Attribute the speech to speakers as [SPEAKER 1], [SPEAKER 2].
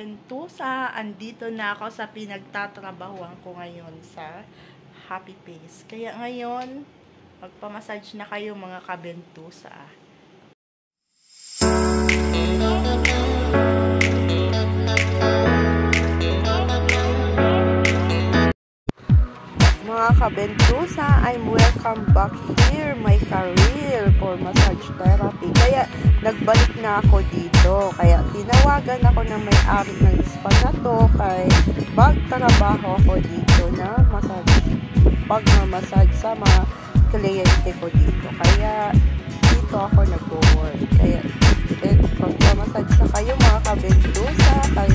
[SPEAKER 1] Bentusa, andito na ako sa pinagtatrabahuan ko ngayon sa Happy Face. Kaya ngayon, magpamassage na kayo mga kabentusa. Mga kabentusa, I'm welcome back here, my career for massage therapy. Kaya nagbalik na ako dito. Kaya tinawagan ako ng may-ari ng spa na to. Kaya magtrabaho ako dito na pagmamassage sa mga kliyente ko dito. Kaya dito ako nag-work. Kaya magmamassage na kayo mga kabentusa. Kaya